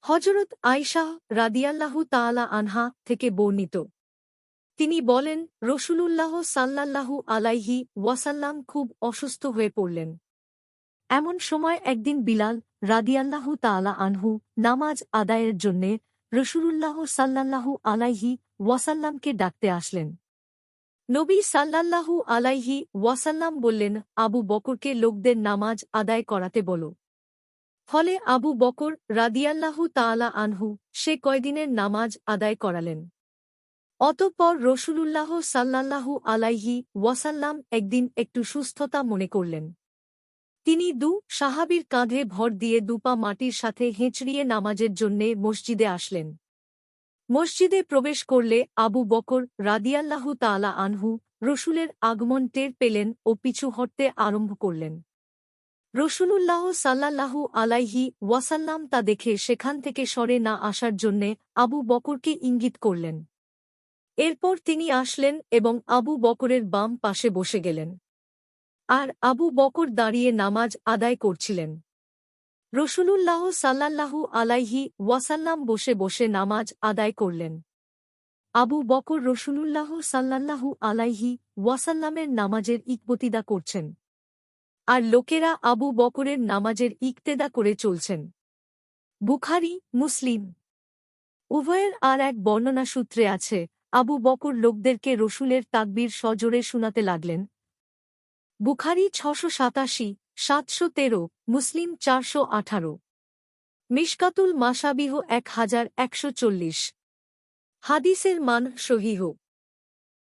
হযরত আয়েশা রাদিয়াল্লাহু তাআলা আনহা থেকে বর্ণিত। তিনি বলেন, রাসূলুল্লাহ সাল্লাল্লাহু আলাইহি ওয়াসাল্লাম খুব অসুস্থ হয়ে পড়লেন। এমন সময় একদিন বিলাল রাদিয়াল্লাহু তাআলা আনহু নামাজ আদায়ের জন্যে রাসূলুল্লাহ সাল্লাল্লাহু আলাইহি ওয়াসাল্লামকে ডাকতে আসলেন। নবী সাল্লাল্লাহু আলাইহি ওয়াসাল্লাম বললেন, আবু বকরকে লোকদের নামাজ আদায় করাতে বলো। ফলে আবু বকর রাদিয়াল্লাহু তাআলা আনহু সে কয়দিনের নামাজ আদায় করালেন। অতঃপর রাসূলুল্লাহ সাল্লাল্লাহু আলাইহি ওয়াসাল্লাম একদিন একটু সুস্থতা মনে করলেন। তিনি সাহাবীর কাঁধে ভর দিয়ে দুপা মাটির সাথে হেঁচড়িয়ে নামাজের জন্যে মসজিদে আসলেন। মসজিদে প্রবেশ করলে আবু বকর রাদিয়াল্লাহু তাআলা আনহু রসূলের আগমন টের পেলেন ও পিছু হটতে আরম্ভ করলেন। রাসূলুল্লাহ সাল্লাল্লাহু আলাইহি ওয়াসাল্লাম তা দেখে সেখান থেকে সরে না আসার জন্যে আবু বকরকে ইঙ্গিত করলেন। এরপর তিনি আসলেন এবং আবু বকরের বাম পাশে বসে গেলেন। আর আবু বকর দাঁড়িয়ে নামাজ আদায় করছিলেন। রাসূলুল্লাহ সাল্লাল্লাহু আলাইহি ওয়াসাল্লাম বসে বসে নামাজ আদায় করলেন। আবু বকর রাসূলুল্লাহ সাল্লাল্লাহু আলাইহি ওয়াসাল্লামের নামাজের ইকবতিদা করছেন। আর লোকেরা আবু বকরের নামাজের ইক্তেদা করে চলছেন। বুখারী, মুসলিম উভয়ের আর এক বর্ণনা সূত্রে আছে, আবু বকর লোকদেরকে রসূলের তাকবীর সজোরে শুনাতে লাগলেন। বুখারী ৬৮৭, ৭১৩, মুসলিম ৪১৮। মিশকাতুল মাসাবিহ ১১৪০। হাদিসের মান সহিহ।